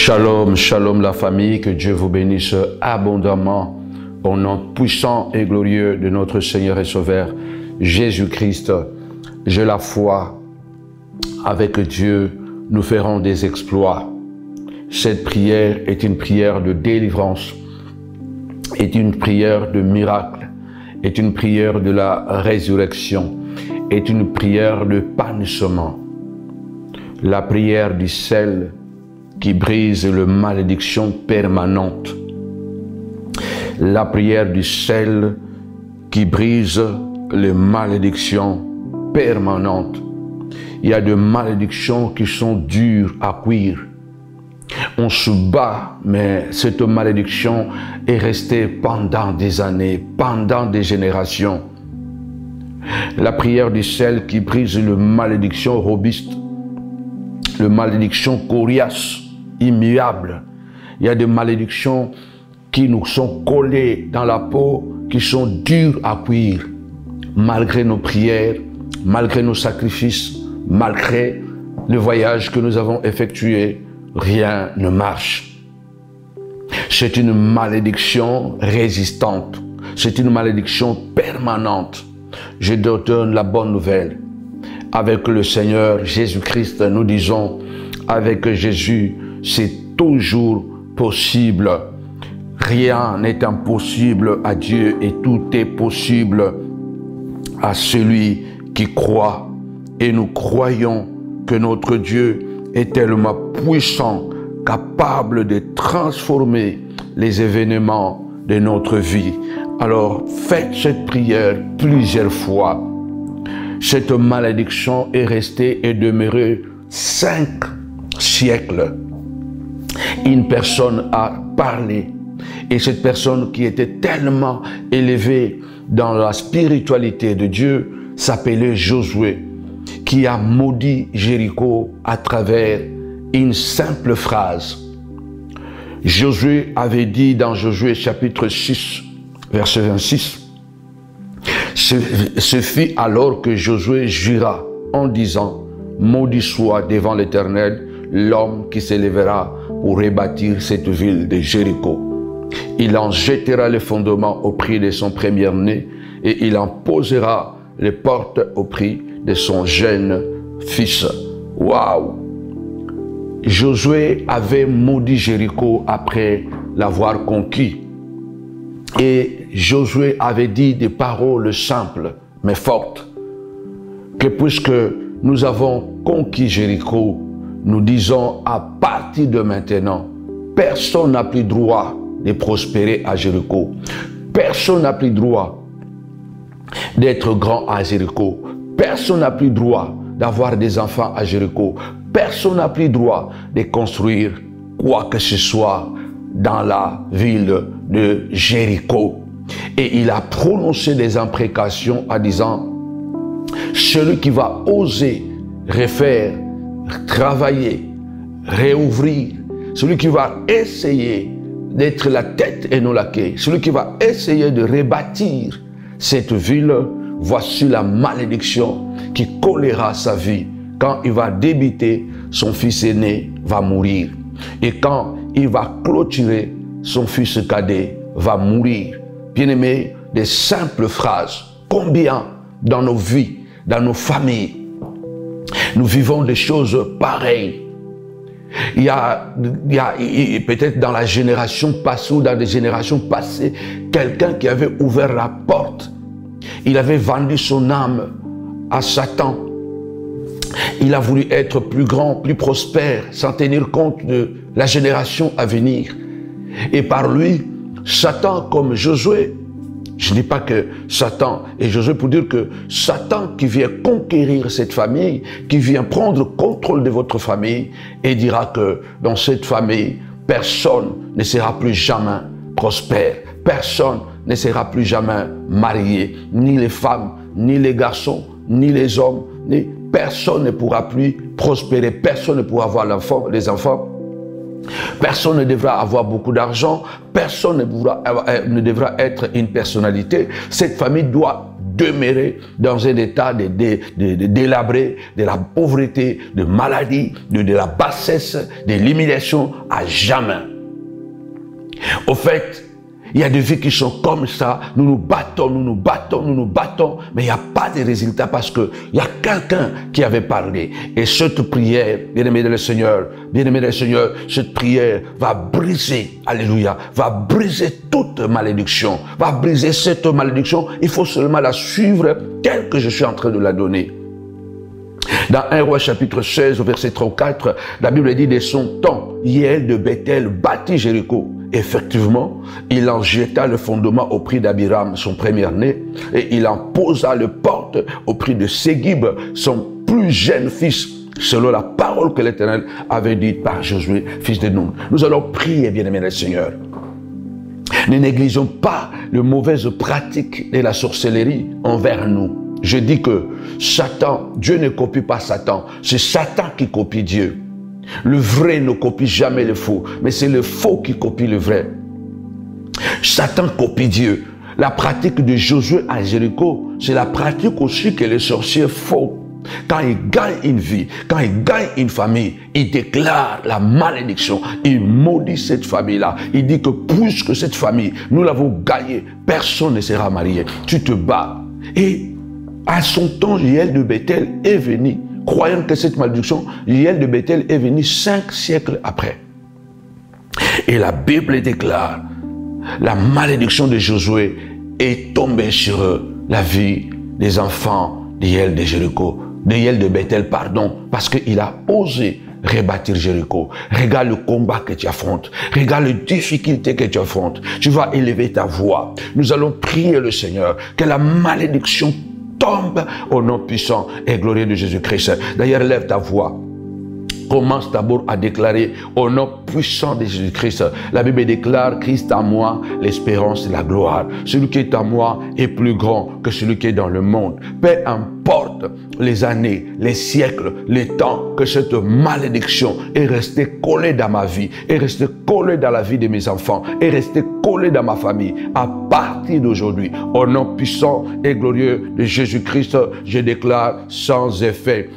Shalom, shalom la famille, que Dieu vous bénisse abondamment au nom puissant et glorieux de notre Seigneur et Sauveur Jésus-Christ. J'ai la foi, avec Dieu, nous ferons des exploits. Cette prière est une prière de délivrance, est une prière de miracle, est une prière de la résurrection, est une prière de panissement. La prière du sel qui brise la malédiction permanente. La prière du sel qui brise les malédictions permanentes. Il y a des malédictions qui sont dures à cuire. On se bat, mais cette malédiction est restée pendant des années, pendant des générations. La prière du sel qui brise les malédictions robustes, les malédictions coriaces, immuables. Il y a des malédictions qui nous sont collées dans la peau, qui sont dures à cuire. Malgré nos prières, malgré nos sacrifices, malgré le voyage que nous avons effectué, rien ne marche. C'est une malédiction résistante. C'est une malédiction permanente. Je te donne la bonne nouvelle. Avec le Seigneur Jésus-Christ, nous disons, avec Jésus, c'est toujours possible. Rien n'est impossible à Dieu et tout est possible à celui qui croit. Et nous croyons que notre Dieu est tellement puissant, capable de transformer les événements de notre vie. Alors faites cette prière plusieurs fois. Cette malédiction est restée et demeurée 5 siècles. Une personne a parlé et cette personne qui était tellement élevée dans la spiritualité de Dieu s'appelait Josué, qui a maudit Jéricho à travers une simple phrase. Josué avait dit dans Josué chapitre 6, verset 26, ce fut alors que Josué jura en disant, maudit soit devant l'Éternel l'homme qui s'élèvera pour rebâtir cette ville de Jéricho. Il en jettera les fondements au prix de son premier-né et il en posera les portes au prix de son jeune fils. Waouh! Josué avait maudit Jéricho après l'avoir conquis. Et Josué avait dit des paroles simples mais fortes. Que puisque nous avons conquis Jéricho, nous disons à partir de maintenant, personne n'a plus droit de prospérer à Jéricho. Personne n'a plus droit d'être grand à Jéricho. Personne n'a plus droit d'avoir des enfants à Jéricho. Personne n'a plus droit de construire quoi que ce soit dans la ville de Jéricho. Et il a prononcé des imprécations en disant, celui qui va oser refaire, travailler, réouvrir, celui qui va essayer d'être la tête et non la queue, celui qui va essayer de rebâtir cette ville, voici la malédiction qui collera sa vie. Quand il va débiter, son fils aîné va mourir. Et quand il va clôturer, son fils cadet va mourir. Bien-aimés, des simples phrases. Combien dans nos vies, dans nos familles, nous vivons des choses pareilles. Il y a peut-être dans la génération passée ou dans des générations passées, quelqu'un qui avait ouvert la porte. Il avait vendu son âme à Satan. Il a voulu être plus grand, plus prospère, sans tenir compte de la génération à venir. Et par lui, Satan comme Josué, je ne dis pas que Satan et Josué pour dire que Satan qui vient conquérir cette famille, qui vient prendre contrôle de votre famille et dira que dans cette famille, personne ne sera plus jamais prospère. Personne ne sera plus jamais marié. Ni les femmes, ni les garçons, ni les hommes. Personne ne pourra plus prospérer. Personne ne pourra avoir les enfants. Personne ne devra avoir beaucoup d'argent. Personne ne devra être une personnalité. Cette famille doit demeurer dans un état de délabré, de la pauvreté, de maladie, de la bassesse, de l'humiliation à jamais. Au fait, il y a des vies qui sont comme ça, nous nous battons, mais il n'y a pas de résultat parce qu'il y a quelqu'un qui avait parlé. Et cette prière, bien-aimé dans le Seigneur, cette prière va briser, alléluia, va briser toute malédiction, va briser cette malédiction. Il faut seulement la suivre telle que je suis en train de la donner. Dans 1 Roi chapitre 16, verset 34, la Bible dit de son temps, Hiel de Bethel bâtit Jéricho. Effectivement, il en jeta le fondement au prix d'Abiram, son premier-né, et il en posa le porte au prix de Ségib, son plus jeune fils, selon la parole que l'Éternel avait dite par Josué, fils de Nun. Nous allons prier, bien-aimés le Seigneur. Ne négligeons pas les mauvaises pratiques de la sorcellerie envers nous. Je dis que Satan, Dieu ne copie pas Satan, c'est Satan qui copie Dieu. Le vrai ne copie jamais le faux, mais c'est le faux qui copie le vrai. Satan copie Dieu. La pratique de Josué à Jéricho, c'est la pratique aussi que les sorciers font. Quand ils gagnent une vie, quand ils gagnent une famille, ils déclarent la malédiction. Ils maudissent cette famille-là. Ils disent que puisque cette famille, nous l'avons gagnée, personne ne sera marié. Tu te bats. Et à son temps, Hiel de Bethel est venu, croyant que cette malédiction, Hiel de Bethel est venu 5 siècles après. Et la Bible déclare, la malédiction de Josué est tombée sur la vie des enfants d'Hiel de Jéricho, d'Hiel de Bethel, pardon, parce qu'il a osé rebâtir Jéricho. Regarde le combat que tu affrontes. Regarde les difficultés que tu affrontes. Tu vas élever ta voix. Nous allons prier le Seigneur que la malédiction tombe au nom puissant et glorieux de Jésus-Christ. D'ailleurs, lève ta voix. Commence d'abord à déclarer au nom puissant de Jésus-Christ. La Bible déclare, Christ en moi, l'espérance et la gloire. Celui qui est en moi est plus grand que celui qui est dans le monde. Peu importe les années, les siècles, les temps que cette malédiction est restée collée dans ma vie, est restée collée dans la vie de mes enfants, est restée collée dans ma famille. À partir d'aujourd'hui, au nom puissant et glorieux de Jésus-Christ, je déclare sans effet.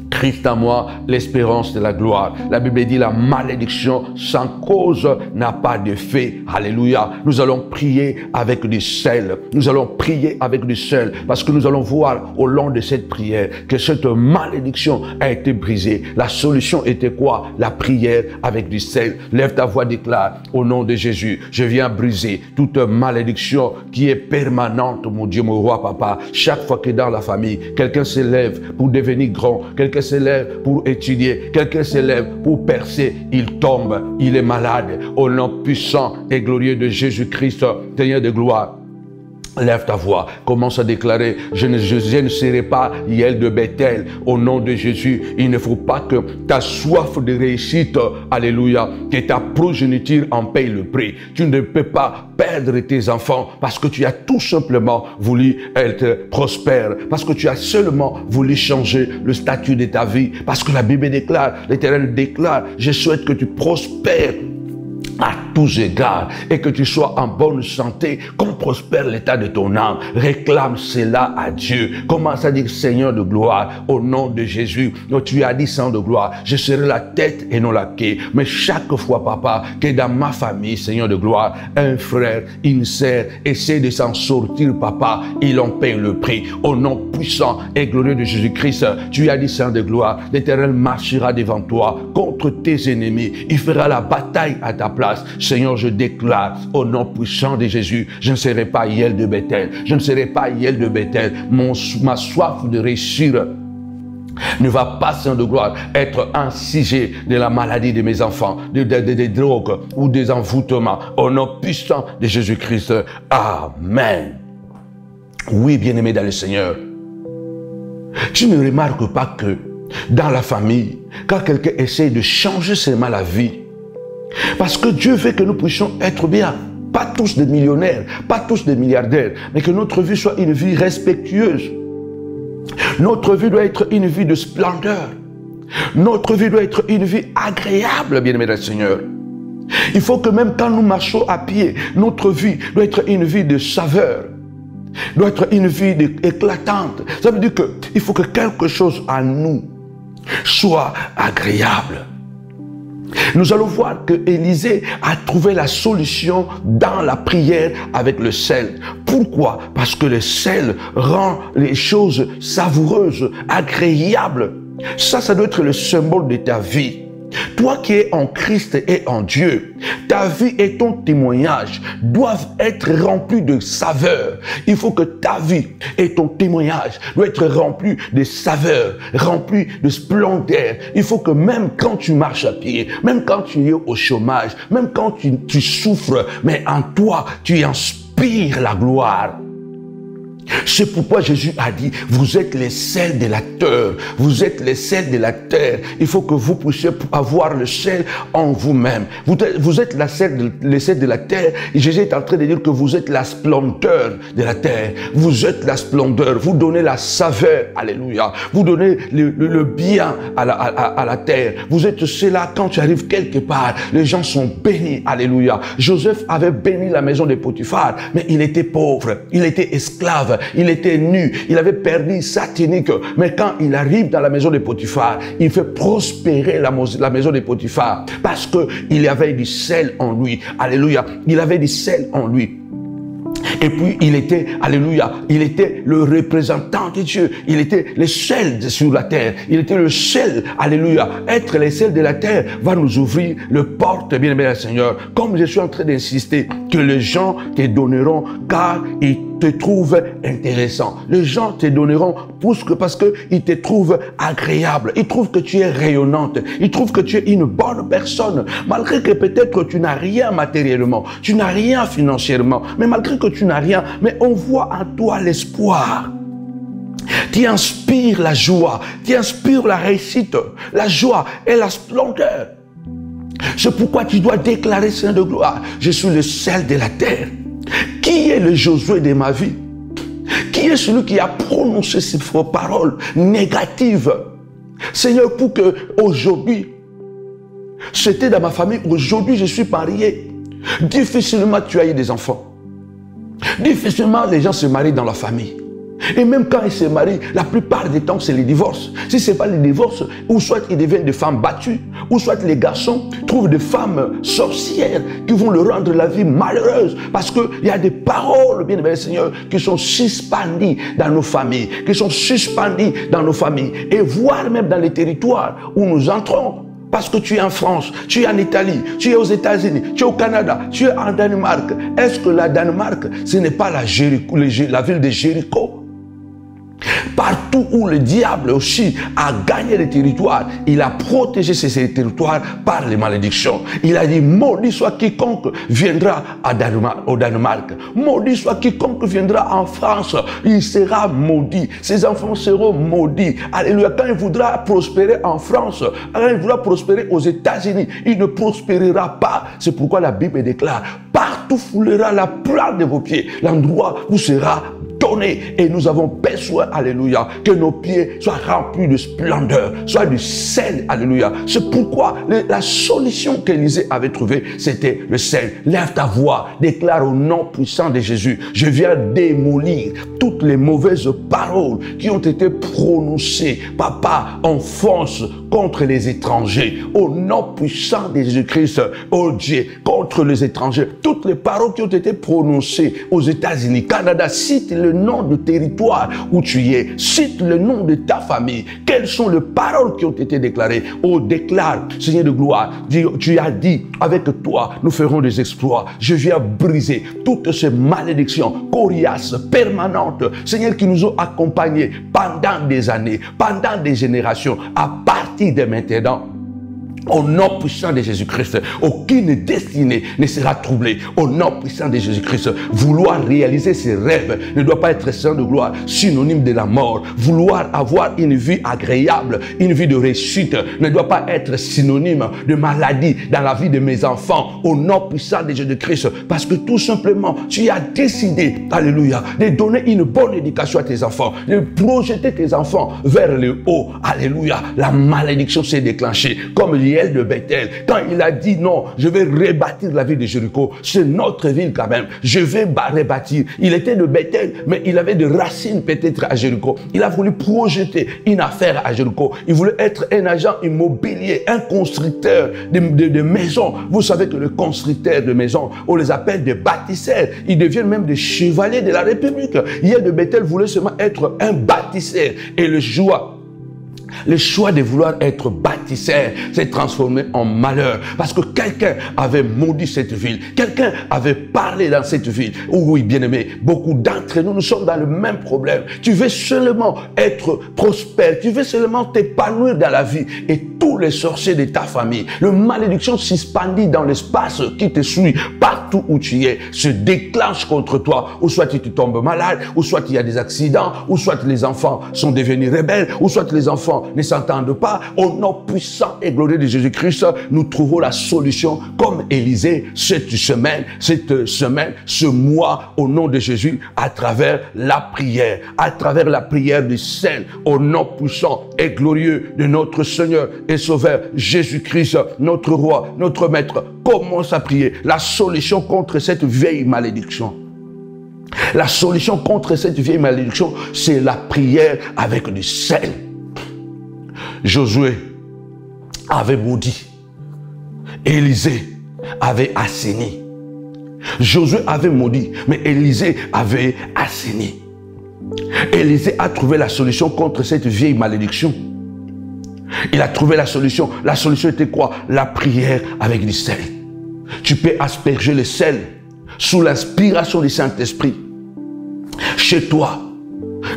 Christ en moi, l'espérance de la gloire. La Bible dit la malédiction sans cause n'a pas d'effet. Alléluia. Nous allons prier avec du sel. Nous allons prier avec du sel parce que nous allons voir au long de cette prière que cette malédiction a été brisée. La solution était quoi? La prière avec du sel. Lève ta voix, déclare au nom de Jésus. Je viens briser toute malédiction qui est permanente, mon Dieu, mon roi, papa. Chaque fois que dans la famille, quelqu'un s'élève pour devenir grand, quelqu'un s'élève pour étudier, quelqu'un s'élève pour percer, il tombe, il est malade. Au nom puissant et glorieux de Jésus-Christ, Seigneur de gloire. Lève ta voix, commence à déclarer, je ne serai pas Hiel de Bethel. Au nom de Jésus, il ne faut pas que ta soif de réussite, alléluia, que ta progéniture en paye le prix. Tu ne peux pas perdre tes enfants parce que tu as tout simplement voulu être prospère, parce que tu as seulement voulu changer le statut de ta vie, parce que la Bible déclare, l'Éternel déclare, je souhaite que tu prospères à tous égards et que tu sois en bonne santé, qu'on prospère l'état de ton âme. Réclame cela à Dieu. Commence à dire, Seigneur de gloire, au nom de Jésus. Donc, tu as dit, Seigneur de gloire, je serai la tête et non la queue. Mais chaque fois, papa, que dans ma famille, Seigneur de gloire, un frère, une sœur essaie de s'en sortir, papa, il en paye le prix. Au nom puissant et glorieux de Jésus-Christ, tu as dit, Seigneur de gloire, l'Éternel marchera devant toi contre tes ennemis. Il fera la bataille à ta place. Seigneur, je déclare au nom puissant de Jésus, je ne serai pas Hiel de Bethel. Je ne serai pas Hiel de Bethel. Ma soif de réussir ne va pas, Seigneur de gloire, être un sujet de la maladie de mes enfants, des drogues ou des envoûtements. Au nom puissant de Jésus-Christ. Amen. Oui, bien-aimé dans le Seigneur. Tu ne remarques pas que dans la famille, quand quelqu'un essaie de changer seulement la vie, parce que Dieu veut que nous puissions être bien. Pas tous des millionnaires, pas tous des milliardaires, mais que notre vie soit une vie respectueuse. Notre vie doit être une vie de splendeur. Notre vie doit être une vie agréable, bien-aimé du Seigneur. Il faut que même quand nous marchons à pied, notre vie doit être une vie de saveur. doit être une vie éclatante. Ça veut dire qu'il faut que quelque chose en nous soit agréable. Nous allons voir que Élisée a trouvé la solution dans la prière avec le sel. Pourquoi? Parce que le sel rend les choses savoureuses, agréables. Ça doit être le symbole de ta vie. Toi qui es en Christ et en Dieu, ta vie et ton témoignage doivent être remplis de saveur. Il faut que ta vie et ton témoignage doivent être remplis de saveur, remplis de splendeur. Il faut que même quand tu marches à pied, même quand tu es au chômage, même quand tu souffres, mais en toi, tu inspires la gloire. C'est pourquoi Jésus a dit, vous êtes les sels de la terre, vous êtes les sels de la terre. Il faut que vous puissiez avoir le sel en vous-même. Vous êtes les sels de la terre. Et Jésus est en train de dire que vous êtes la splendeur de la terre. Vous êtes la splendeur. Vous donnez la saveur. Alléluia. Vous donnez le bien à la terre. Vous êtes cela quand tu arrives quelque part. Les gens sont bénis. Alléluia. Joseph avait béni la maison de Potiphar, mais il était pauvre. Il était esclave. Il était nu, il avait perdu sa tunique. Mais quand il arrive dans la maison de Potiphar, il fait prospérer la maison de Potiphar parce qu'il y avait du sel en lui. Alléluia. Il avait du sel en lui. Et puis il était, alléluia, il était le représentant de Dieu. Il était le sel sur la terre. Il était le sel, alléluia. Être le sel de la terre va nous ouvrir le porte, bien-aimé Seigneur. Comme je suis en train d'insister, que les gens te donneront car ils te trouvent intéressant. Les gens te donneront parce qu'ils te trouvent agréable. Ils trouvent que tu es rayonnante. Ils trouvent que tu es une bonne personne. Malgré que peut-être tu n'as rien matériellement, tu n'as rien financièrement, mais malgré que tu n'as rien, mais on voit en toi l'espoir. Tu inspires la joie, tu inspires la réussite, la joie et la splendeur. C'est pourquoi tu dois déclarer, Seigneur de gloire, je suis le sel de la terre. Qui est le Josué de ma vie? Qui est celui qui a prononcé ces paroles négatives? Seigneur, pour que aujourd'hui, c'était dans ma famille, aujourd'hui je suis marié. Difficilement tu as eu des enfants. Difficilement les gens se marient dans la famille. Et même quand ils se marient, la plupart des temps, c'est les divorces. Si ce n'est pas les divorces, ou soit ils deviennent des femmes battues, ou soit les garçons trouvent des femmes sorcières qui vont leur rendre la vie malheureuse. Parce qu'il y a des paroles, bien aimé Seigneur, qui sont suspendues dans nos familles, qui sont suspendues dans nos familles, et voire même dans les territoires où nous entrons. Parce que tu es en France, tu es en Italie, tu es aux États-Unis, tu es au Canada, tu es en Danemark. Est-ce que la Danemark, ce n'est pas la ville de Jéricho? Partout où le diable aussi a gagné les territoires, il a protégé ces territoires par les malédictions. Il a dit, maudit soit quiconque viendra au Danemark. Maudit soit quiconque viendra en France. Il sera maudit. Ses enfants seront maudits. Alléluia. Quand il voudra prospérer en France, quand il voudra prospérer aux États-Unis, il ne prospérera pas. C'est pourquoi la Bible déclare, partout foulera la plante de vos pieds. L'endroit où sera donné. Et nous avons besoin, alléluia, que nos pieds soient remplis de splendeur, soient du sel, alléluia. C'est pourquoi la solution qu'Élisée avait trouvée, c'était le sel. Lève ta voix, déclare au nom puissant de Jésus, je viens démolir toutes les mauvaises paroles qui ont été prononcées, papa, enfance, contre les étrangers. Au nom puissant de Jésus-Christ, oh Dieu, contre les étrangers. Toutes les paroles qui ont été prononcées aux États-Unis, Canada, cite le nom du territoire où tu es. Cite le nom de ta famille. Quelles sont les paroles qui ont été déclarées? Oh, déclare, Seigneur de gloire, tu as dit, avec toi, nous ferons des exploits. Je viens briser toutes ces malédictions coriaces, permanentes, Seigneur, qui nous ont accompagnés pendant des années, pendant des générations, à partir de maintenant. Au nom puissant de Jésus-Christ, aucune destinée ne sera troublée. Au nom puissant de Jésus-Christ, vouloir réaliser ses rêves ne doit pas être, Seigneur de gloire, synonyme de la mort. Vouloir avoir une vie agréable, une vie de réussite ne doit pas être synonyme de maladie dans la vie de mes enfants. Au nom puissant de Jésus-Christ, parce que tout simplement, tu as décidé, alléluia, de donner une bonne éducation à tes enfants, de projeter tes enfants vers le haut. Alléluia, la malédiction s'est déclenchée. Comme hier, Yael de Bethel, quand il a dit non, je vais rebâtir la ville de Jéricho, c'est notre ville quand même, je vais rebâtir. Il était de Bethel, mais il avait des racines peut-être à Jéricho. Il a voulu projeter une affaire à Jéricho. Il voulait être un agent immobilier, un constructeur de maisons. Vous savez que les constructeurs de maisons, on les appelle des bâtisseurs. Ils deviennent même des chevaliers de la République. Yael de Bethel voulait seulement être un bâtisseur. Et le choix de vouloir être bâtisseur s'est transformé en malheur. Parce que quelqu'un avait maudit cette ville. Quelqu'un avait parlé dans cette ville. Oui, bien-aimé, beaucoup d'entre nous, nous sommes dans le même problème. Tu veux seulement être prospère. Tu veux seulement t'épanouir dans la vie. Et tous les sorciers de ta famille, le malédiction suspendue dans l'espace qui te suit partout où tu es, se déclenche contre toi. Ou soit tu tombes malade, ou soit il y a des accidents, ou soit les enfants sont devenus rebelles, ou soit les enfants ne s'entendent pas. Au nom puissant et glorieux de Jésus-Christ, nous trouvons la solution comme Élisée cette semaine, ce mois, au nom de Jésus, à travers la prière du sel, au nom puissant et glorieux de notre Seigneur et Sauveur Jésus-Christ, notre Roi, notre Maître. Commence à prier. La solution contre cette vieille malédiction. La solution contre cette vieille malédiction, c'est la prière avec du sel. Josué avait maudit. Élisée avait assaini. Josué avait maudit, mais Élisée avait assaini. Élisée a trouvé la solution contre cette vieille malédiction. Il a trouvé la solution. La solution était quoi? La prière avec du sel. Tu peux asperger le sel sous l'inspiration du Saint-Esprit. Chez toi,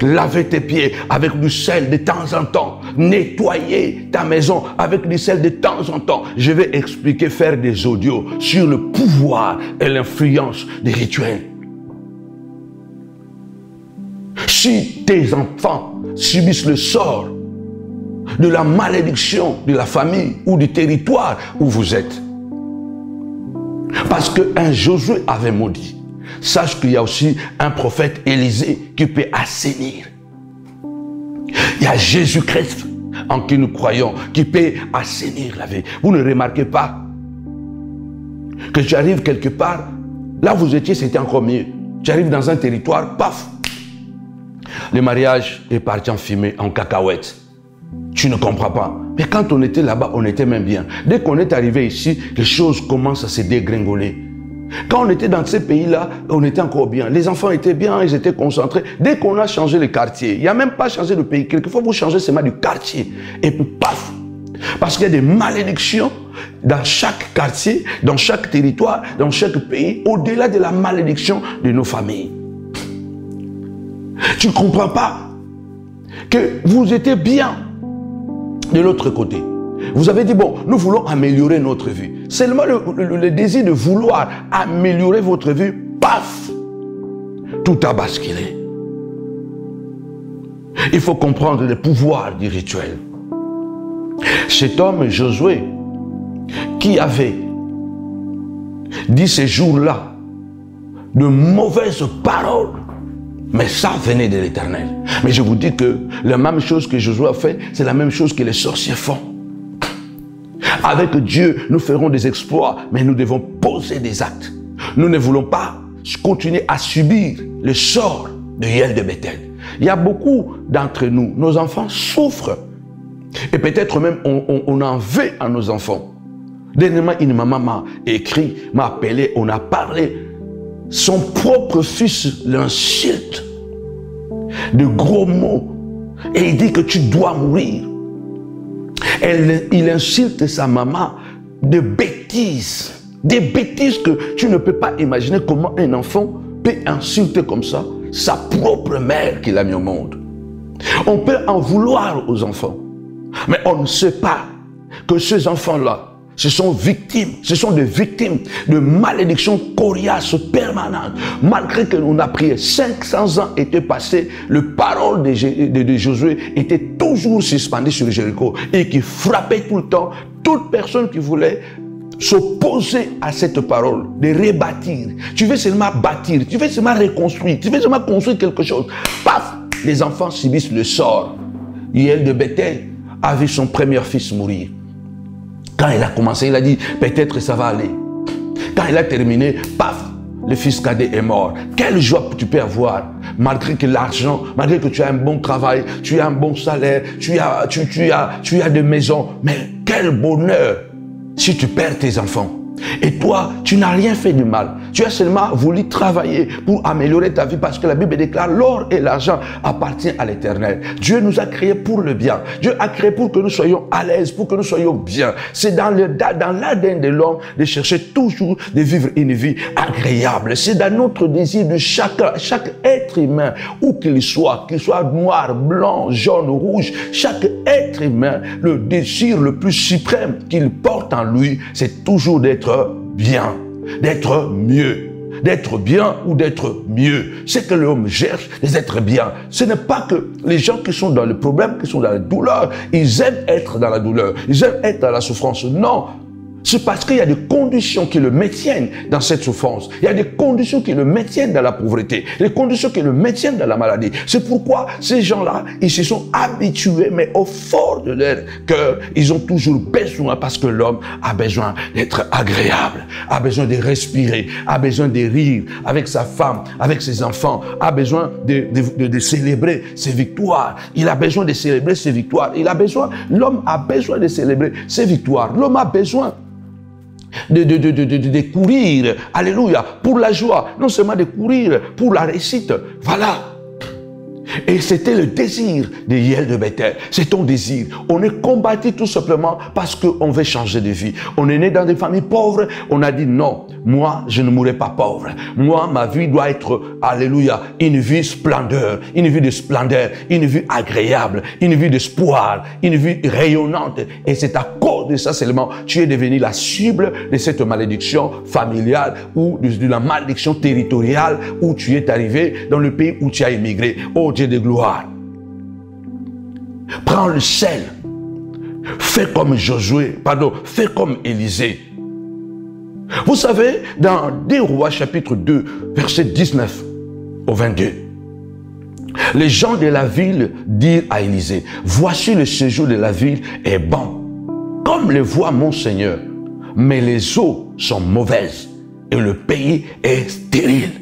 laver tes pieds avec du sel de temps en temps. Nettoyer ta maison avec du sel de temps en temps. Je vais expliquer, faire des audios sur le pouvoir et l'influence des rituels. Si tes enfants subissent le sort de la malédiction de la famille ou du territoire où vous êtes, parce qu'un Josué avait maudit, sache qu'il y a aussi un prophète Élisée qui peut assainir. Il y a Jésus-Christ en qui nous croyons, qui peut assainir la vie. Vous ne remarquez pas que tu arrives quelque part, là où vous étiez, c'était encore mieux. Tu arrives dans un territoire, paf, le mariage est parti en fumée, en cacahuète. Tu ne comprends pas. Mais quand on était là-bas, on était même bien. Dès qu'on est arrivé ici, les choses commencent à se dégringoler. Quand on était dans ces pays-là, on était encore bien. Les enfants étaient bien, ils étaient concentrés. Dès qu'on a changé le quartier, il n'y a même pas changé de pays. Quelquefois, vous changez seulement du quartier. Et puis, paf! Parce qu'il y a des malédictions dans chaque quartier, dans chaque territoire, dans chaque pays, au-delà de la malédiction de nos familles. Tu ne comprends pas que vous étiez bien de l'autre côté. Vous avez dit, bon, nous voulons améliorer notre vie. Seulement le désir de vouloir améliorer votre vie, paf, tout a basculé. Il faut comprendre le pouvoir du rituel. Cet homme, Josué, qui avait dit ces jours-là de mauvaises paroles, mais ça venait de l'Éternel. Mais je vous dis que la même chose que Josué a fait, c'est la même chose que les sorciers font. Avec Dieu, nous ferons des exploits, mais nous devons poser des actes. Nous ne voulons pas continuer à subir le sort de Yael de Bethel. Il y a beaucoup d'entre nous, nos enfants souffrent. Et peut-être même on en veut à nos enfants. Dernièrement, une maman m'a écrit, m'a appelé, on a parlé. Son propre fils l'insulte de gros mots et il dit que tu dois mourir. Il insulte sa maman de bêtises, des bêtises que tu ne peux pas imaginer comment un enfant peut insulter comme ça sa propre mère qu'il a mis au monde. On peut en vouloir aux enfants, mais on ne sait pas que ces enfants-là, ce sont des victimes de malédictions coriaces permanentes. Malgré que l'on a prié, 500 ans étaient passés, le parole de Josué était toujours suspendu sur Jéricho et qui frappait tout le temps toute personne qui voulait s'opposer à cette parole, de rebâtir. Tu veux seulement bâtir, tu veux seulement reconstruire, tu veux seulement construire quelque chose. Paf, les enfants subissent le sort. Yael de Bethel a vu son premier fils mourir. Quand il a commencé, il a dit, peut-être ça va aller. Quand il a terminé, paf, le fils cadet est mort. Quelle joie tu peux avoir, malgré que l'argent, malgré que tu as un bon travail, tu as un bon salaire, tu as des maisons. Mais quel bonheur si tu perds tes enfants. Et toi, tu n'as rien fait de mal. Tu as seulement voulu travailler pour améliorer ta vie parce que la Bible déclare l'or et l'argent appartiennent à l'Éternel. Dieu nous a créés pour le bien. Dieu a créé pour que nous soyons à l'aise, pour que nous soyons bien. C'est dans l'ADN de l'homme de chercher toujours de vivre une vie agréable. C'est dans notre désir de chaque être humain, où qu'il soit noir, blanc, jaune, rouge, chaque être humain, le désir le plus suprême qu'il porte en lui, c'est toujours d'être bien, d'être mieux, d'être bien ou d'être mieux. C'est que l'homme cherche d'être bien. Ce n'est pas que les gens qui sont dans le problème, qui sont dans la douleur, ils aiment être dans la douleur, ils aiment être dans la souffrance. Non. C'est parce qu'il y a des conditions qui le maintiennent dans cette souffrance. Il y a des conditions qui le maintiennent dans la pauvreté. Des conditions qui le maintiennent dans la maladie. C'est pourquoi ces gens-là, ils se sont habitués, mais au fond de leur cœur, ils ont toujours besoin, parce que l'homme a besoin d'être agréable, a besoin de respirer, a besoin de rire avec sa femme, avec ses enfants, a besoin de célébrer ses victoires. Il a besoin de célébrer ses victoires. L'homme a besoin de célébrer ses victoires. L'homme a besoin de courir, alléluia, pour la joie, non seulement de courir pour la réussite, voilà. Et c'était le désir de Yael de Bethel. C'est ton désir. On est combattu tout simplement parce qu'on veut changer de vie. On est né dans des familles pauvres. On a dit non, moi je ne mourrai pas pauvre. Moi ma vie doit être, alléluia, une vie splendeur, une vie de splendeur, une vie agréable, une vie d'espoir, une vie rayonnante. Et c'est à cause de ça seulement tu es devenu la cible de cette malédiction familiale ou de la malédiction territoriale où tu es arrivé dans le pays où tu as émigré. Oh Dieu de gloire, prends le sel, fais comme fais comme Élisée. Vous savez, dans 2 Rois chapitre 2, verset 19 au 22, les gens de la ville dirent à Élisée, voici le séjour de la ville est bon, comme le voit mon Seigneur, mais les eaux sont mauvaises et le pays est stérile.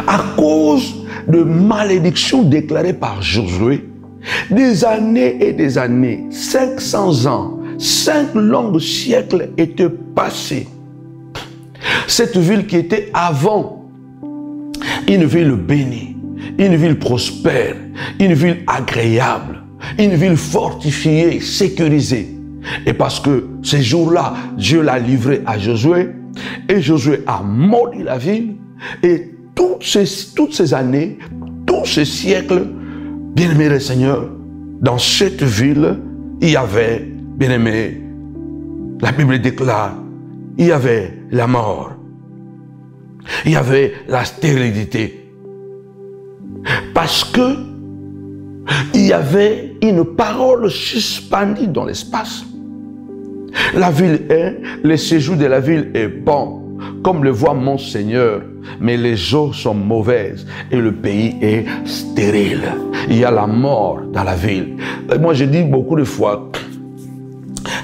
À cause de malédictions déclarées par Josué, des années et des années, 500 ans, 5 longs siècles étaient passés. Cette ville qui était avant une ville bénie, une ville prospère, une ville agréable, une ville fortifiée, sécurisée. Et parce que ces jours-là, Dieu l'a livré à Josué, et Josué a maudit la ville, et toutes ces années, tous ces siècles, bien-aimé le Seigneur, dans cette ville, il y avait, bien-aimé, la Bible déclare, il y avait la mort, il y avait la stérilité, parce que il y avait une parole suspendue dans l'espace. La ville est, le séjour de la ville est bon, comme le voit mon Seigneur, mais les eaux sont mauvaises et le pays est stérile. Il y a la mort dans la ville. Et moi, je dis beaucoup de fois,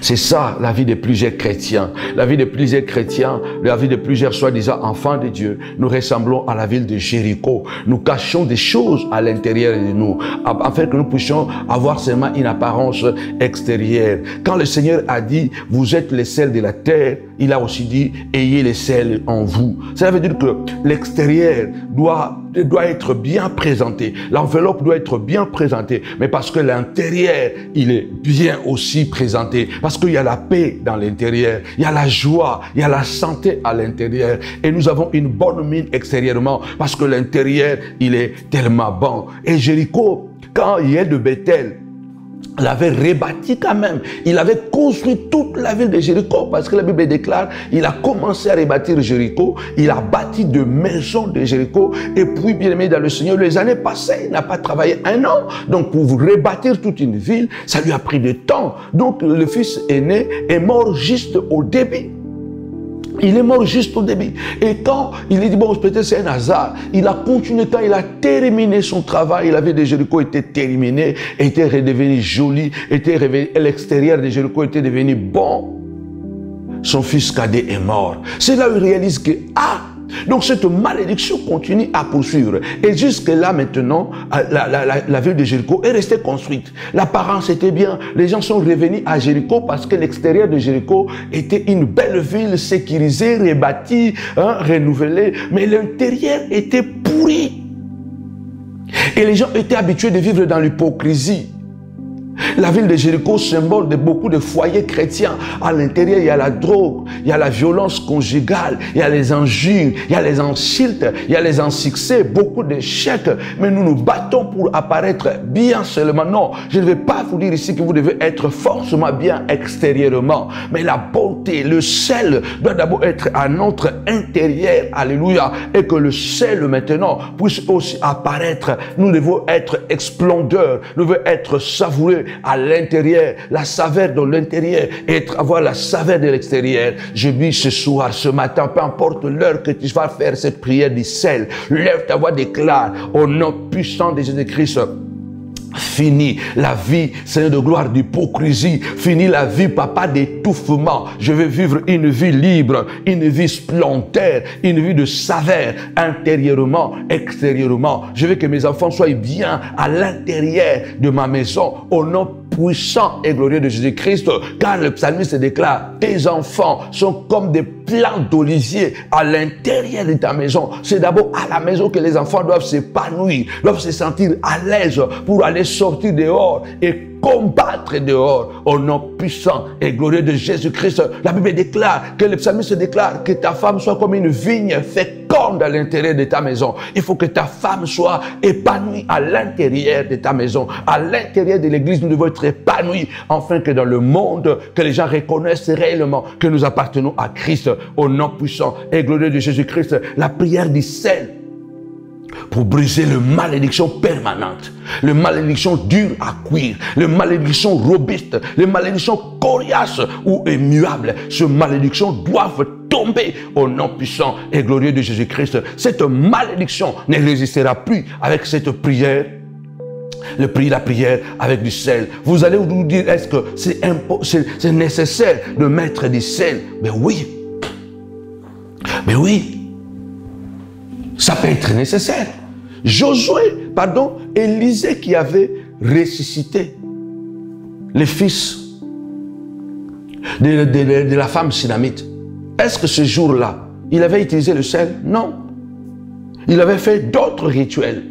c'est ça la vie de plusieurs chrétiens. La vie de plusieurs chrétiens, la vie de plusieurs soi-disant enfants de Dieu. Nous ressemblons à la ville de Jéricho. Nous cachons des choses à l'intérieur de nous, afin que nous puissions avoir seulement une apparence extérieure. Quand le Seigneur a dit, vous êtes les sels de la terre, il a aussi dit, ayez les sels en vous. Ça veut dire que l'extérieur doit être bien présenté. L'enveloppe doit être bien présentée. Mais parce que l'intérieur, il est bien aussi présenté. Parce qu'il y a la paix dans l'intérieur. Il y a la joie. Il y a la santé à l'intérieur. Et nous avons une bonne mine extérieurement. Parce que l'intérieur, il est tellement bon. Et Jéricho, quand il est de Bethel, l'avait rebâti quand même. Il avait construit toute la ville de Jéricho parce que la Bible déclare, il a commencé à rebâtir Jéricho, il a bâti de maisons de Jéricho et puis bien aimé dans le Seigneur, les années passées, il n'a pas travaillé 1 an. Donc pour rebâtir toute une ville, ça lui a pris du temps. Donc le fils aîné est mort juste au début. Il est mort juste au début. Et quand il a dit, bon, peut-être c'est un hasard, il a continué, quand il a terminé son travail, la ville de Jéricho était terminée, était redevenu joli, l'extérieur de Jéricho était devenu bon. Son fils cadet est mort. C'est là où il réalise que, donc cette malédiction continue à poursuivre. Et jusque là maintenant, la ville de Jéricho est restée construite. L'apparence était bien. Les gens sont revenus à Jéricho parce que l'extérieur de Jéricho était une belle ville sécurisée, rebâtie, renouvelée. Mais l'intérieur était pourri. Et les gens étaient habitués de vivre dans l'hypocrisie. La ville de Jéricho, symbole de beaucoup de foyers chrétiens. À l'intérieur, il y a la drogue, il y a la violence conjugale, il y a les injures, il y a les insultes, il y a les insuccès, beaucoup d'échecs. Mais nous nous battons pour apparaître bien seulement. Non, je ne vais pas vous dire ici que vous devez être forcément bien extérieurement. Mais la bonté, le sel doit d'abord être à notre intérieur. Alléluia. Et que le sel maintenant puisse aussi apparaître. Nous devons être explondeurs. Nous devons être savoureux à l'intérieur, la saveur de l'intérieur et avoir la saveur de l'extérieur. Je dis ce soir, ce matin, peu importe l'heure que tu vas faire cette prière du sel, lève ta voix, déclare au nom puissant de Jésus-Christ. Fini la vie, Seigneur de gloire, d'hypocrisie. Fini la vie, papa, d'étouffement. Je veux vivre une vie libre, une vie splendeur, une vie de saveur, intérieurement, extérieurement. Je veux que mes enfants soient bien à l'intérieur de ma maison, au nom puissant et glorieux de Jésus-Christ, car le psalmiste déclare, tes enfants sont comme des plants d'olivier à l'intérieur de ta maison. C'est d'abord à la maison que les enfants doivent s'épanouir, doivent se sentir à l'aise pour aller sortir dehors et combattre dehors au nom puissant et glorieux de Jésus-Christ. La Bible déclare, que le psalmiste déclare que ta femme soit comme une vigne féconde à l'intérieur de ta maison. Il faut que ta femme soit épanouie à l'intérieur de ta maison. À l'intérieur de l'église, nous devons être épanouis, afin que dans le monde, que les gens reconnaissent réellement que nous appartenons à Christ au nom puissant et glorieux de Jésus-Christ. La prière du sel pour briser le malédiction permanente, le malédiction dure à cuire, le malédiction robuste, le malédiction coriace ou immuable. Ce malédiction doivent tomber au nom puissant et glorieux de Jésus-Christ. Cette malédiction ne résistera plus avec cette prière. La prière avec du sel. Vous allez vous dire, est-ce que c'est nécessaire de mettre du sel? Mais oui. Mais oui. Ça peut être nécessaire. Élisée qui avait ressuscité les fils de la femme Sunamite. Est-ce que ce jour-là, il avait utilisé le sel? Non. Il avait fait d'autres rituels.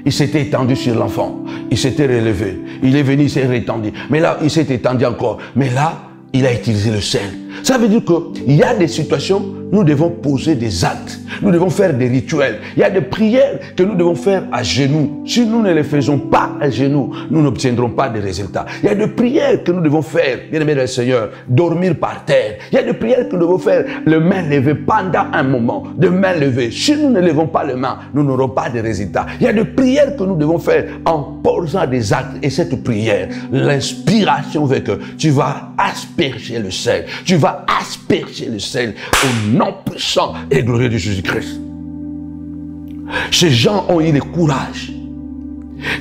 Il s'était étendu sur l'enfant. Il s'était relevé. Il est venu, il s'est rétendu. Mais là, il s'est étendu encore. Mais là, il a utilisé le sel. Ça veut dire qu'il y a des situations, nous devons poser des actes. Nous devons faire des rituels. Il y a des prières que nous devons faire à genoux. Si nous ne les faisons pas à genoux, nous n'obtiendrons pas de résultats. Il y a des prières que nous devons faire, bien-aimés du Seigneur, dormir par terre. Il y a des prières que nous devons faire, les mains levées pendant un moment, de mains levées. Si nous ne levons pas les mains, nous n'aurons pas de résultats. Il y a des prières que nous devons faire en posant des actes. Et cette prière, l'inspiration veut que tu vas asperger le sel. Tu vas asperger le sel au nom puissant et glorieux de Jésus-Christ. Ces gens ont eu le courage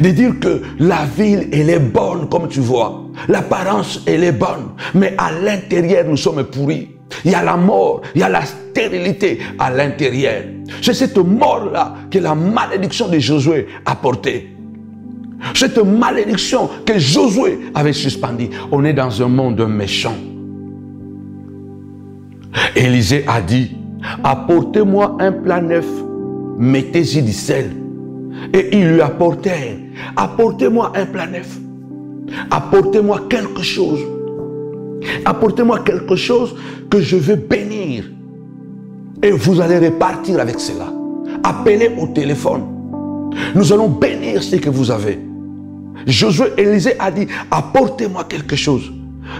de dire que la ville, elle est bonne comme tu vois. L'apparence, elle est bonne. Mais à l'intérieur, nous sommes pourris. Il y a la mort, il y a la stérilité à l'intérieur. C'est cette mort-là que la malédiction de Josué a portée. Cette malédiction que Josué avait suspendue. On est dans un monde méchant. Élisée a dit, apportez-moi un plat neuf, mettez-y du sel. Et ils lui apportèrent, apportez-moi un plat neuf, apportez-moi quelque chose. Apportez-moi quelque chose que je veux bénir. Et vous allez repartir avec cela. Appelez au téléphone. Nous allons bénir ce que vous avez. Josué, Élisée a dit, apportez-moi quelque chose.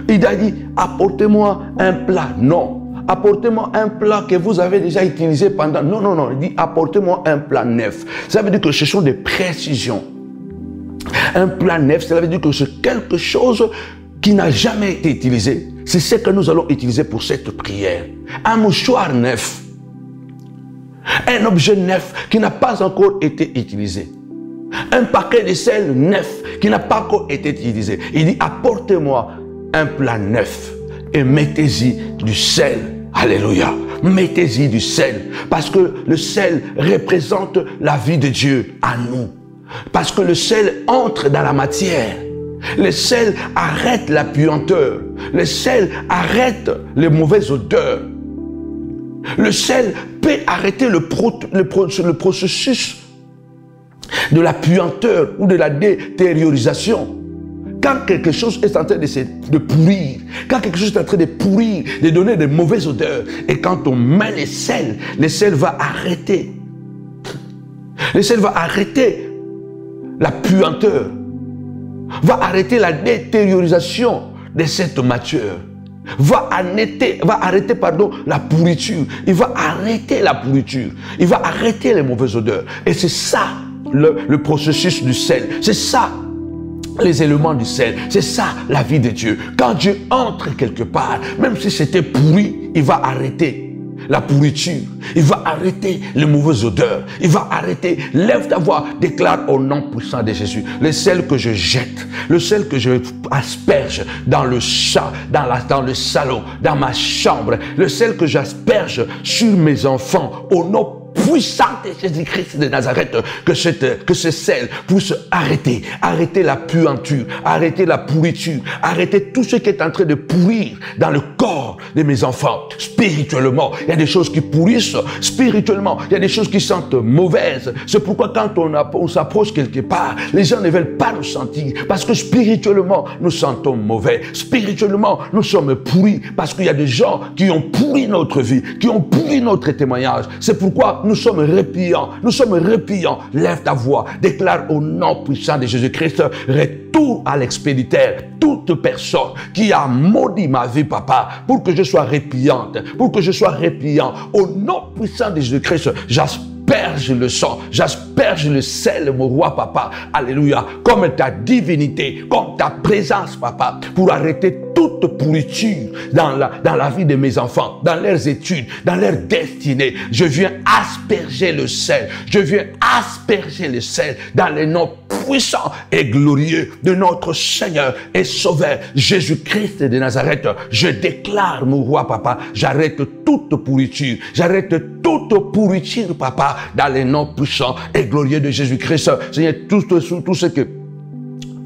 Il a dit, apportez-moi un plat. Non. Apportez-moi un plat que vous avez déjà utilisé pendant... Non, non, non. Il dit, apportez-moi un plat neuf. Ça veut dire que ce sont des précisions. Un plat neuf, ça veut dire que c'est quelque chose qui n'a jamais été utilisé. C'est ce que nous allons utiliser pour cette prière. Un mouchoir neuf. Un objet neuf qui n'a pas encore été utilisé. Un paquet de sel neuf qui n'a pas encore été utilisé. Il dit, apportez-moi un plat neuf et mettez-y du sel. Alléluia. Mettez-y du sel. Parce que le sel représente la vie de Dieu à nous. Parce que le sel entre dans la matière. Le sel arrête la puanteur. Le sel arrête les mauvaises odeurs. Le sel peut arrêter le processus de la puanteur ou de la détériorisation. Quand quelque chose est en train de pourrir, quand quelque chose est en train de pourrir, de donner de mauvaises odeurs, et quand on met le sel va arrêter. Le sel va arrêter la puanteur, va arrêter la détériorisation de cette matière, va arrêter la pourriture. Il va arrêter la pourriture, il va arrêter les mauvaises odeurs. Et c'est ça le processus du sel, c'est ça les éléments du sel, c'est ça la vie de Dieu. Quand Dieu entre quelque part, même si c'était pourri, il va arrêter la pourriture, il va arrêter les mauvaises odeurs, il va arrêter. Lève ta voix, déclare au nom puissant de Jésus, le sel que je jette, le sel que je asperge dans le dans le salon, dans ma chambre, le sel que j'asperge sur mes enfants, au nom puissant de Jésus-Christ de Nazareth, que ce sel puisse arrêter la puanture, arrêter la pourriture, arrêter tout ce qui est en train de pourrir dans le corps de mes enfants. Spirituellement, il y a des choses qui pourrissent. Spirituellement, il y a des choses qui sentent mauvaises. C'est pourquoi quand on s'approche quelque part, les gens ne veulent pas nous sentir, parce que spirituellement, nous sentons mauvais. Spirituellement, nous sommes pourris, parce qu'il y a des gens qui ont pourri notre vie, qui ont pourri notre témoignage. C'est pourquoi nous sommes répiants. Nous sommes répiants. Lève ta voix. Déclare au nom puissant de Jésus-Christ, retour à l'expéditeur. Toute personne qui a maudit ma vie, papa, pour que je sois répiante, pour que je sois répiant, au nom puissant de Jésus-Christ, j'asperge le sang, j'asperge le sel, mon roi, papa. Alléluia. Comme ta divinité, comme ta présence, papa, pour arrêter toute pourriture dans la vie de mes enfants, dans leurs études, dans leur destinée. Je viens asperger le sel. Je viens asperger le sel dans les noms puissants et glorieux de notre Seigneur et Sauveur Jésus-Christ de Nazareth. Je déclare, mon roi, papa, j'arrête toute pourriture. J'arrête toute pourriture, papa, dans les noms puissants et glorieux de Jésus-Christ. Seigneur, tout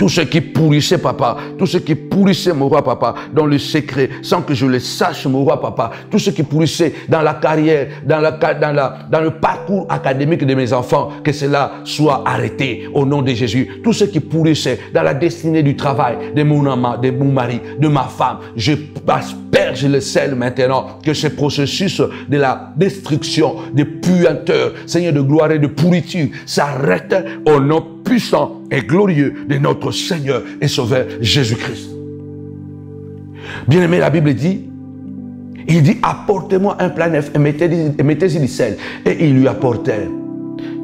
ce qui pourrissait, papa, tout ce qui pourrissait, mon roi, papa, dans le secret, sans que je le sache, mon roi, papa, tout ce qui pourrissait dans la carrière, dans le parcours académique de mes enfants, que cela soit arrêté au nom de Jésus. Tout ce qui pourrissait dans la destinée du travail de mon mari, de ma femme, je asperge le sel maintenant, que ce processus de la destruction, de puanteur, Seigneur, de gloire et de pourriture, s'arrête au nom puissant et glorieux de notre Seigneur et Sauveur Jésus-Christ. Bien-aimé, la Bible dit, il dit, apportez-moi un plat neuf et mettez-y du sel. Et ils lui apportèrent.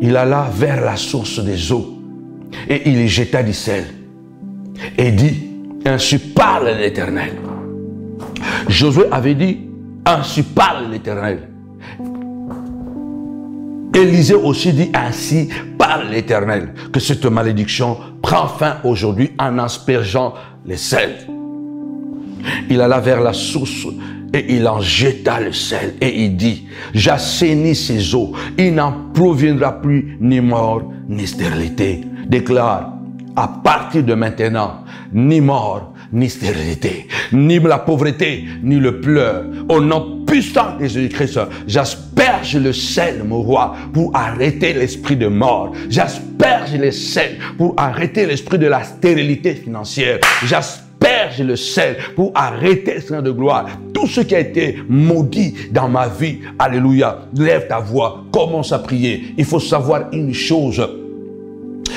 Il alla vers la source des eaux et il y jeta du sel. Et dit, ainsi parle l'Éternel. Josué avait dit, ainsi parle l'Éternel. Élisée aussi dit, ainsi parle l'Éternel, que cette malédiction prend fin aujourd'hui en aspergeant les sel. Il alla vers la source et il en jeta le sel et il dit, j'assainis ces eaux, il n'en proviendra plus ni mort ni stérilité. Déclare, à partir de maintenant, ni mort ni stérilité, ni la pauvreté, ni le pleur. Au nom puissant de Jésus-Christ, j'asperge le sel, mon roi, pour arrêter l'esprit de mort. J'asperge le sel pour arrêter l'esprit de la stérilité financière. J'asperge le sel pour arrêter, Seigneur de gloire, tout ce qui a été maudit dans ma vie. Alléluia. Lève ta voix, commence à prier. Il faut savoir une chose.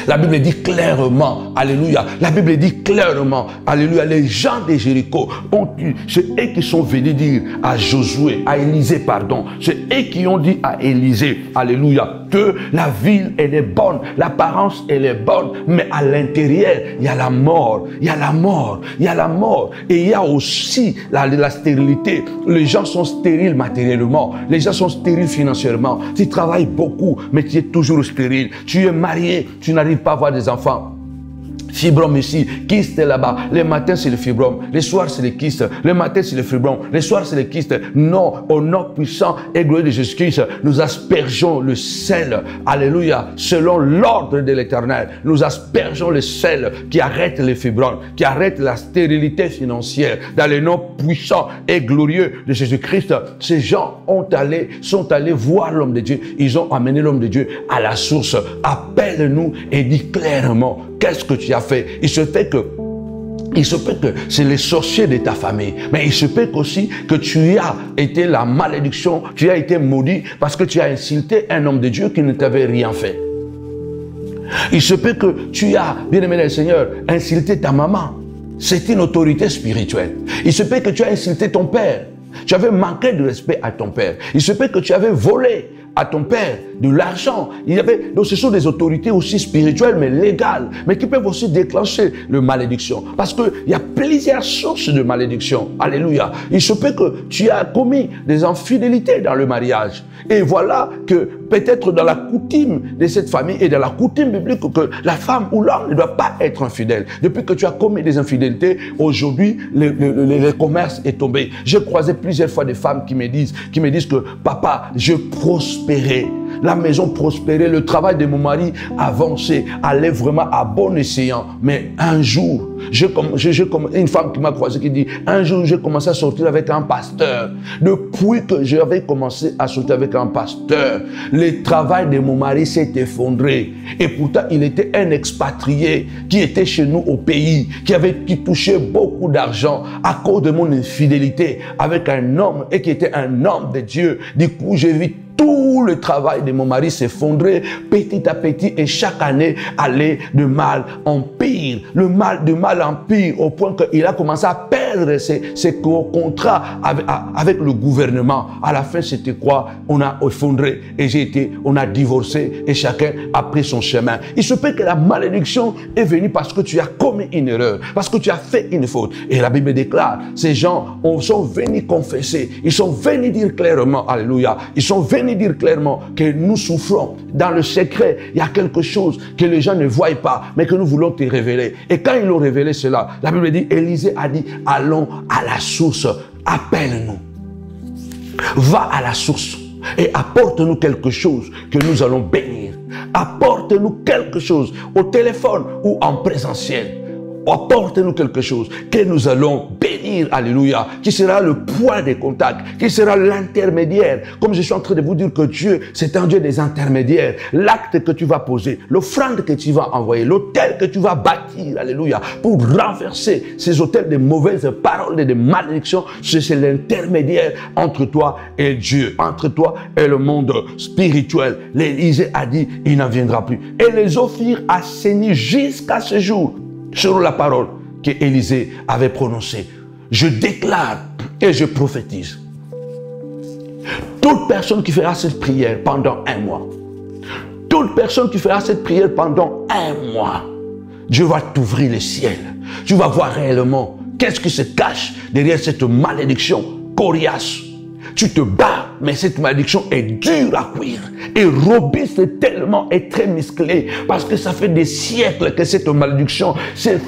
La Bible dit clairement, alléluia, la Bible dit clairement, alléluia, les gens de Jéricho ont eu, c'est eux qui sont venus dire à Josué, à Élisée, pardon, c'est eux qui ont dit à Élisée, alléluia, que la ville, elle est bonne, l'apparence, elle est bonne, mais à l'intérieur, il y a la mort, il y a la mort, il y a la mort, et il y a aussi la stérilité. Les gens sont stériles matériellement, les gens sont stériles financièrement, tu travailles beaucoup, mais tu es toujours stérile, tu es marié, tu n'arrives pas à avoir des enfants. Fibrome ici, kyste là-bas. Les matins, c'est le fibrome. Les soirs, c'est les kystes. Le matin, c'est le fibrome. Les soirs, c'est les kystes. Non, au nom puissant et glorieux de Jésus-Christ, nous aspergeons le sel. Alléluia. Selon l'ordre de l'Éternel, nous aspergeons le sel qui arrête les fibromes, qui arrête la stérilité financière. Dans le nom puissant et glorieux de Jésus-Christ, ces gens sont allés voir l'homme de Dieu. Ils ont amené l'homme de Dieu à la source. Appelle-nous et dis clairement, qu'est-ce que tu as fait? Il se peut que c'est les sorciers de ta famille. Mais il se peut aussi que tu as été la malédiction, tu as été maudit parce que tu as insulté un homme de Dieu qui ne t'avait rien fait. Il se peut que tu as, bien-aimé le Seigneur, insulté ta maman. C'est une autorité spirituelle. Il se peut que tu as insulté ton père. Tu avais manqué de respect à ton père. Il se peut que tu avais volé à ton père de l'argent. Donc ce sont des autorités aussi spirituelles mais légales, mais qui peuvent aussi déclencher la malédiction. Parce qu'il y a plusieurs sources de malédiction. Alléluia. Il se peut que tu as commis des infidélités dans le mariage. Et voilà que peut-être dans la coutume de cette famille et dans la coutume biblique que la femme ou l'homme ne doit pas être infidèle. Depuis que tu as commis des infidélités, aujourd'hui, le commerce est tombé. J'ai croisé plusieurs fois des femmes qui me disent que papa, je prospérais. La maison prospérait, le travail de mon mari avançait, allait vraiment à bon escient. Mais un jour, une femme qui m'a croisé qui dit, un jour j'ai commencé à sortir avec un pasteur. Depuis que j'avais commencé à sortir avec un pasteur, le travail de mon mari s'est effondré. Et pourtant, il était un expatrié qui était chez nous au pays, qui touchait beaucoup d'argent à cause de mon infidélité avec un homme et qui était un homme de Dieu. Du coup, j'ai vu tout le travail de mon mari s'effondrer petit à petit et chaque année allait de mal en pire. De mal en pire au point qu'il a commencé à perdre ses contrats avec le gouvernement. À la fin, c'était quoi? On a effondré et on a divorcé et chacun a pris son chemin. Il se peut que la malédiction est venue parce que tu as commis une erreur, parce que tu as fait une faute. Et la Bible déclare, ces gens sont venus confesser, ils sont venus dire clairement, alléluia, ils sont venus dire clairement que nous souffrons dans le secret. Il y a quelque chose que les gens ne voient pas, mais que nous voulons te révéler. Et quand ils l'ont révélé cela, la Bible dit, Élisée a dit, allons à la source, appelle-nous. Va à la source et apporte-nous quelque chose que nous allons bénir. Apporte-nous quelque chose au téléphone ou en présentiel. Apporte-nous quelque chose que nous allons bénir, alléluia, qui sera le point de contact, qui sera l'intermédiaire. Comme je suis en train de vous dire que Dieu, c'est un Dieu des intermédiaires. L'acte que tu vas poser, l'offrande que tu vas envoyer, l'autel que tu vas bâtir, alléluia, pour renverser ces autels de mauvaises paroles et de malédictions, c'est l'intermédiaire entre toi et Dieu, entre toi et le monde spirituel. L'Élysée a dit, il n'en viendra plus. Et les eaux furent assainies jusqu'à ce jour. Selon la parole qu'Élisée avait prononcée, je déclare et je prophétise. Toute personne qui fera cette prière pendant un mois, toute personne qui fera cette prière pendant un mois, Dieu va t'ouvrir le ciel. Tu vas voir réellement qu'est-ce qui se cache derrière cette malédiction coriace. Tu te bats, mais cette malédiction est dure à cuire et robuste tellement et très musclée parce que ça fait des siècles que cette malédiction s'est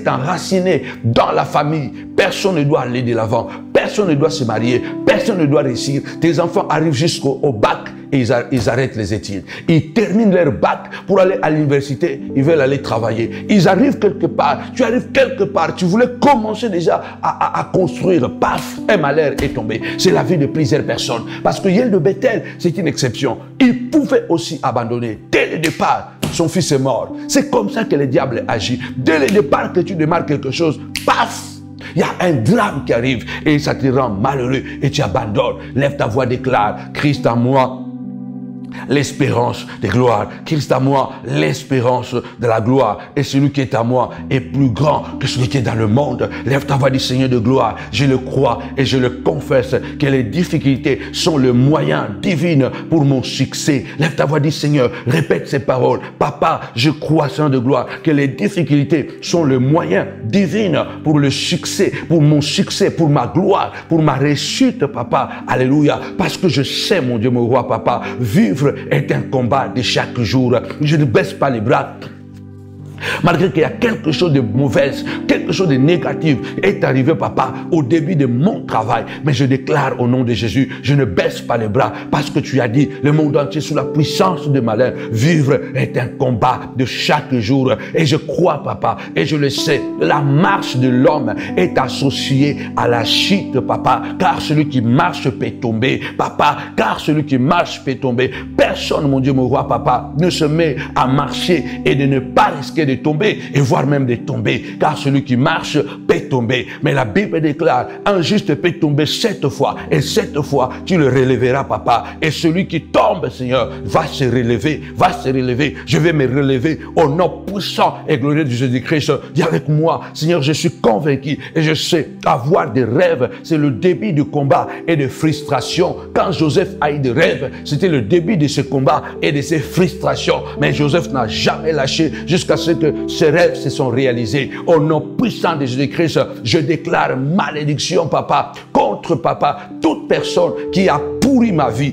enracinée dans la famille. Personne ne doit aller de l'avant, personne ne doit se marier, personne ne doit réussir. Tes enfants arrivent jusqu'au bac et ils arrêtent les études. Ils terminent leur bac pour aller à l'université, ils veulent aller travailler. Ils arrivent quelque part, tu arrives quelque part, tu voulais commencer déjà à construire, paf, un malheur est tombé. C'est la vie de plusieurs personnes. Parce que Yael de Bethel, c'est une exception. Il pouvait aussi abandonner. Dès le départ, son fils est mort. C'est comme ça que le diable agit. Dès le départ que tu démarres quelque chose, paf, il y a un drame qui arrive et ça te rend malheureux et tu abandonnes. Lève ta voix, déclare, Christ en moi l'espérance de gloire. Christ à moi, l'espérance de la gloire. Et celui qui est à moi est plus grand que celui qui est dans le monde. Lève ta voix, dis Seigneur de gloire. Je le crois et je le confesse que les difficultés sont le moyen divin pour mon succès. Lève ta voix, dis Seigneur, répète ces paroles. Papa, je crois, Seigneur de gloire, que les difficultés sont le moyen divin pour le succès, pour mon succès, pour ma gloire, pour ma réussite, papa. Alléluia. Parce que je sais, mon Dieu, mon roi, papa, vivre est un combat de chaque jour. Je ne baisse pas les bras. Malgré qu'il y a quelque chose de mauvais, quelque chose de négatif est arrivé, papa, au début de mon travail. Mais je déclare au nom de Jésus, je ne baisse pas les bras parce que tu as dit, le monde entier sous la puissance du malin. Vivre est un combat de chaque jour. Et je crois, papa, et je le sais, la marche de l'homme est associée à la chute, papa. Car celui qui marche peut tomber, papa. Car celui qui marche peut tomber. Personne, mon Dieu, mon roi, papa, ne se met à marcher et de ne pas risquer de tomber et voire même de tomber, car celui qui marche peut tomber. Mais la Bible déclare, un juste peut tomber 7 fois et 7 fois tu le relèveras, papa. Et celui qui tombe, Seigneur, va se relever, va se relever. Je vais me relever au nom puissant et glorieux de Jésus-Christ. Dis avec moi, Seigneur, je suis convaincu et je sais avoir des rêves, c'est le début du combat et de frustration. Quand Joseph a eu des rêves, c'était le début de ce combat et de ces frustrations. Mais Joseph n'a jamais lâché jusqu'à ce que ces rêves se sont réalisés. Au nom puissant de Jésus-Christ, je déclare malédiction, papa, contre, papa, toute personne qui a pourri ma vie,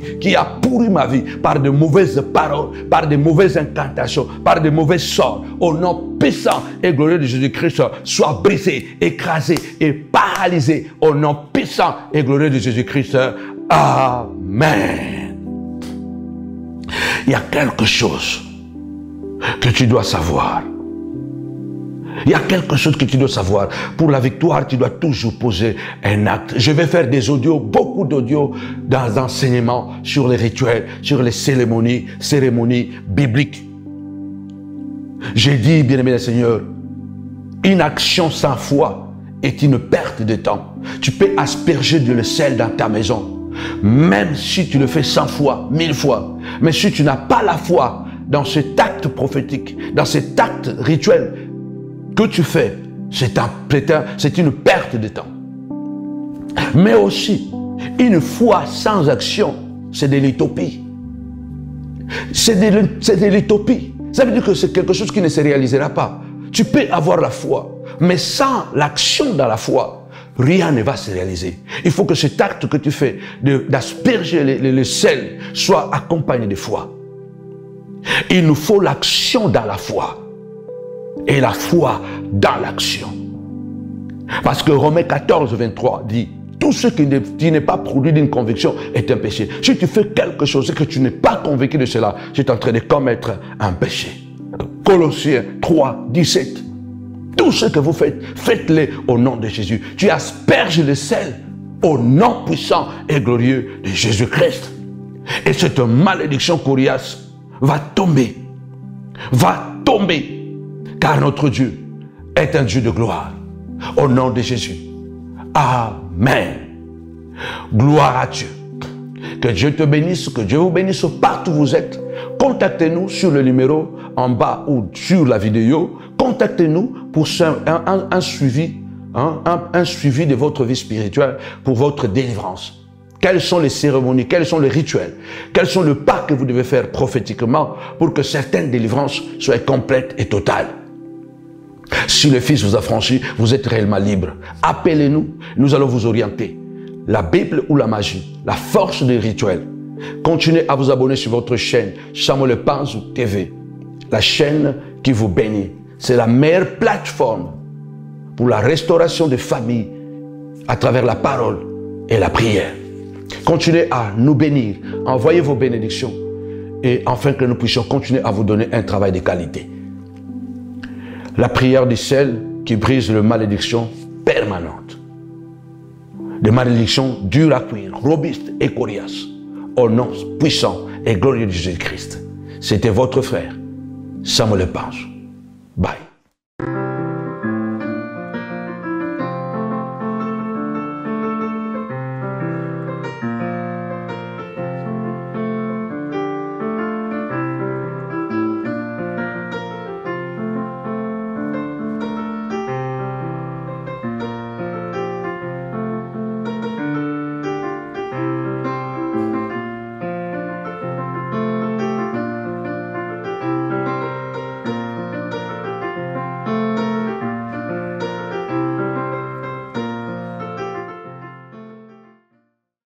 par de mauvaises paroles, par de mauvaises incantations, par de mauvais sorts. Au nom puissant et glorieux de Jésus-Christ, soit brisé, écrasé et paralysé. Au nom puissant et glorieux de Jésus-Christ. Amen. Il y a quelque chose que tu dois savoir. Il y a quelque chose que tu dois savoir. Pour la victoire, tu dois toujours poser un acte. Je vais faire des audios, beaucoup d'audios dans l'enseignement sur les rituels, sur les cérémonies bibliques. J'ai dit, bien-aimé Seigneur, une action sans foi est une perte de temps. Tu peux asperger de le sel dans ta maison, même si tu le fais 100 fois, 1000 fois. Mais si tu n'as pas la foi dans cet acte prophétique, dans cet acte rituel que tu fais, c'est une perte de temps. Mais aussi, une foi sans action, c'est de l'utopie. C'est de l'utopie. Ça veut dire que c'est quelque chose qui ne se réalisera pas. Tu peux avoir la foi, mais sans l'action dans la foi, rien ne va se réaliser. Il faut que cet acte que tu fais d'asperger le sel soit accompagné de foi. Il nous faut l'action dans la foi. Et la foi dans l'action. Parce que Romains 14, 23 dit, tout ce qui n'est pas produit d'une conviction est un péché. Si tu fais quelque chose et que tu n'es pas convaincu de cela, tu es en train de commettre un péché. Colossiens 3, 17. Tout ce que vous faites, faites-le au nom de Jésus. Tu asperges le sel au nom puissant et glorieux de Jésus-Christ. Et cette malédiction coriace va tomber. Va tomber. Car notre Dieu est un Dieu de gloire. Au nom de Jésus. Amen. Gloire à Dieu. Que Dieu te bénisse, que Dieu vous bénisse partout où vous êtes. Contactez-nous sur le numéro en bas ou sur la vidéo. Contactez-nous pour un suivi, un suivi de votre vie spirituelle, pour votre délivrance. Quelles sont les cérémonies, quels sont les rituels, quels sont les pas que vous devez faire prophétiquement pour que certaines délivrances soient complètes et totales. Si le Fils vous a franchi, vous êtes réellement libre. Appelez-nous, nous allons vous orienter. La Bible ou la magie, la force des rituels. Continuez à vous abonner sur votre chaîne Samuel Panzou TV, la chaîne qui vous bénit. C'est la meilleure plateforme pour la restauration des familles à travers la parole et la prière. Continuez à nous bénir, envoyez vos bénédictions et afin que nous puissions continuer à vous donner un travail de qualité. La prière du sel qui brise les malédictions permanentes. Des malédictions dures à cuire, robustes et coriaces. Au nom puissant et glorieux de Jésus-Christ. C'était votre frère, Samuel Panzou.